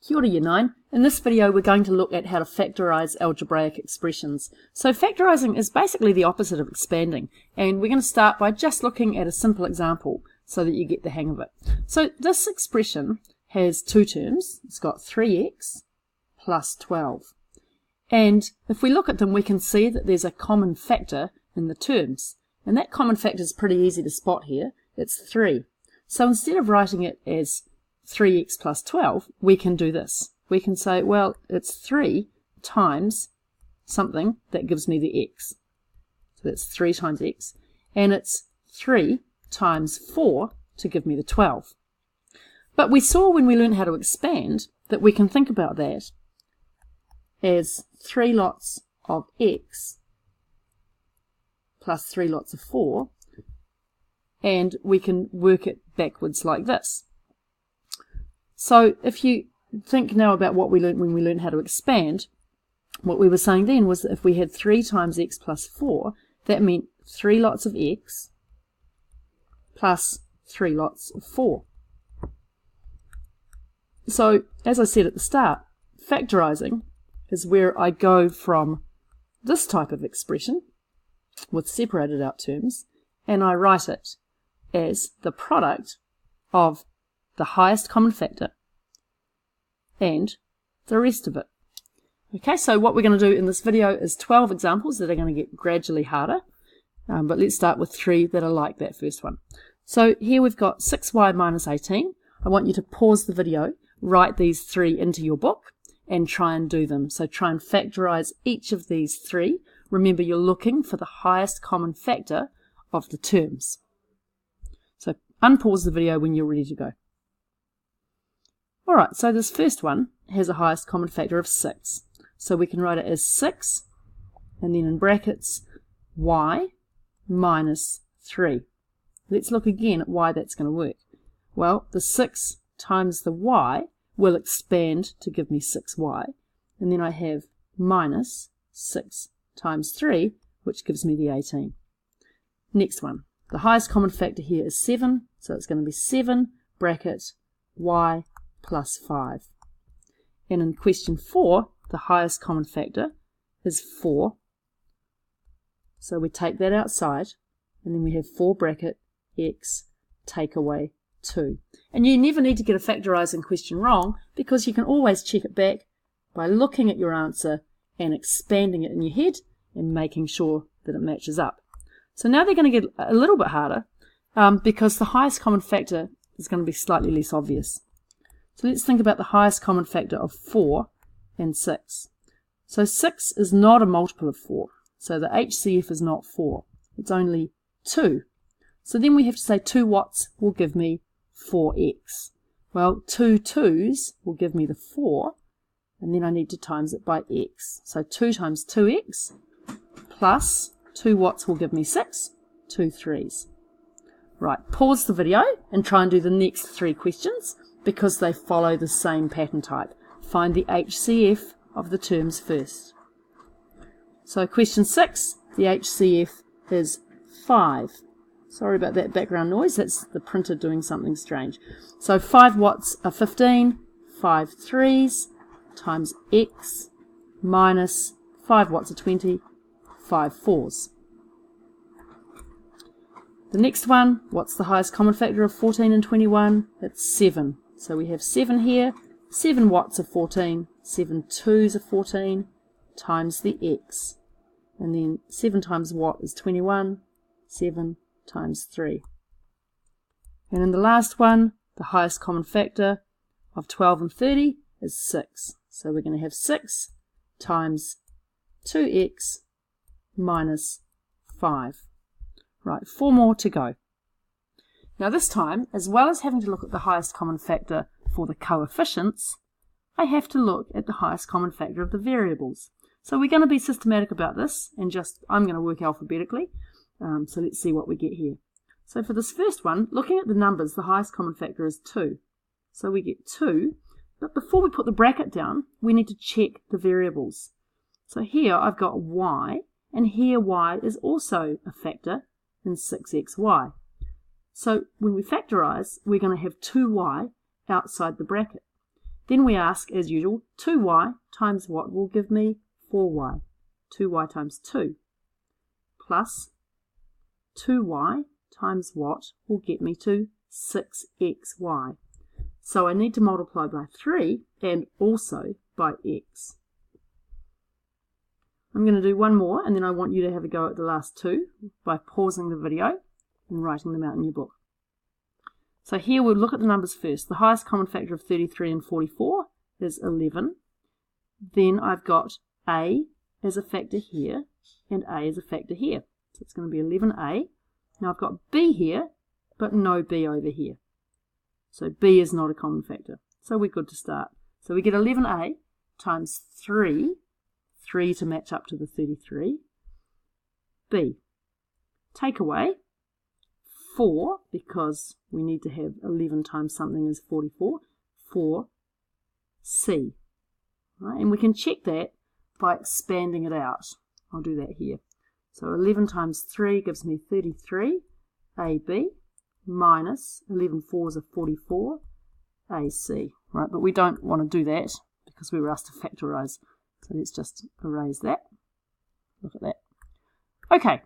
Kia ora Year 9. In this video we're going to look at how to factorise algebraic expressions. So factorising is basically the opposite of expanding, and we're going to start by just looking at a simple example so that you get the hang of it. So this expression has two terms. It's got 3x plus 12. And if we look at them we can see that there's a common factor in the terms. And that common factor is pretty easy to spot here. It's 3. So instead of writing it as 3x plus 12, we can do this. We can say, well, it's 3 times something that gives me the x. So that's 3 times x. And it's 3 times 4 to give me the 12. But we saw when we learned how to expand that we can think about that as 3 lots of x plus 3 lots of 4, and we can work it backwards like this. So if you think now about what we learned when we learned how to expand, what we were saying then was that if we had 3 times x plus 4, that meant 3 lots of x plus 3 lots of 4. So as I said at the start, factorising is where I go from this type of expression with separated out terms and I write it as the product of the highest common factor and the rest of it. Okay, so what we're going to do in this video is 12 examples that are going to get gradually harder, but let's start with 3 that are like that first one. So here we've got 6y minus 18. I want you to pause the video, write these 3 into your book and try and do them. So try and factorise each of these 3. Remember, you're looking for the highest common factor of the terms. So unpause the video when you're ready to go. Alright, so this first one has a highest common factor of 6. So we can write it as 6, and then in brackets, y minus 3. Let's look again at why that's going to work. Well, the 6 times the y will expand to give me 6y, and then I have minus 6 times 3, which gives me the 18. Next one. The highest common factor here is 7, so it's going to be 7 bracket y plus 5. And in question 4, the highest common factor is 4. So we take that outside, and then we have 4 bracket x take away 2. And you never need to get a factorising question wrong, because you can always check it back by looking at your answer and expanding it in your head and making sure that it matches up. So now they're going to get a little bit harder because the highest common factor is going to be slightly less obvious. So let's think about the highest common factor of 4 and 6. So 6 is not a multiple of 4. So the HCF is not 4. It's only 2. So then we have to say 2 watts will give me 4x. Well, 2 2's will give me the 4, and then I need to times it by x. So 2 times 2x plus 2 watts will give me 6, 2 3's. Right, pause the video and try and do the next 3 questions because they follow the same pattern type. Find the HCF of the terms first. So question 6, the HCF is 5. Sorry about that background noise, that's the printer doing something strange. So 5 watts are 15, 5 3's times x minus 5 watts are 20, 5 4's. The next one, what's the highest common factor of 14 and 21? It's 7. So we have 7 here, 7 watts are 14, 7 2's are 14, times the x. And then 7 times watt is 21, 7 times 3. And in the last one, the highest common factor of 12 and 30 is 6. So we're going to have 6 times 2x minus 5. Right, 4 more to go. Now this time, as well as having to look at the highest common factor for the coefficients, I have to look at the highest common factor of the variables. So we're going to be systematic about this, and I'm going to work alphabetically. So let's see what we get here. So for this first one, looking at the numbers, the highest common factor is 2. So we get 2, but before we put the bracket down, we need to check the variables. So here I've got y, and here y is also a factor in 6xy. So when we factorise, we're going to have 2y outside the bracket. Then we ask, as usual, 2y times what will give me 4y. 2y times 2 plus 2y times what will get me to 6xy. So I need to multiply by 3 and also by x. I'm going to do one more, and then I want you to have a go at the last two by pausing the video and writing them out in your book. So here we'll look at the numbers first. The highest common factor of 33 and 44 is 11. Then I've got a as a factor here and a as a factor here. So it's going to be 11a. Now I've got b here, but no b over here. So b is not a common factor. So we're good to start. So we get 11a times 3 to match up to the 33. B. Take away 4, because we need to have 11 times something is 44. 4c. Right? And we can check that by expanding it out. I'll do that here. So 11 times 3 gives me 33 AB minus 11 fours are 44 AC. Right, but we don't want to do that because we were asked to factorise. So let's just erase that. Look at that. Okay,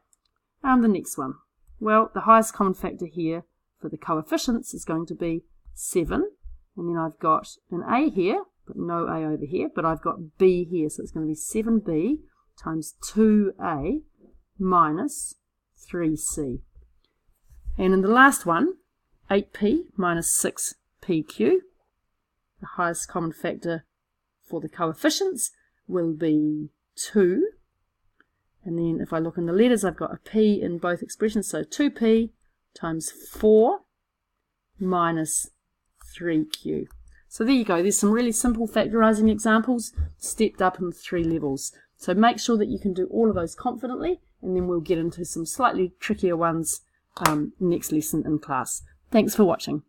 the next one. Well, the highest common factor here for the coefficients is going to be 7. And then I've got an A here, but no A over here. But I've got B here, so it's going to be 7B times 2A minus 3C. And in the last one, 8P minus 6PQ. The highest common factor for the coefficients will be 2. And then if I look in the letters, I've got a P in both expressions. So 2P times 4 minus 3Q. So there you go. There's some really simple factorising examples stepped up in 3 levels. So make sure that you can do all of those confidently, and then we'll get into some slightly trickier ones next lesson in class. Thanks for watching.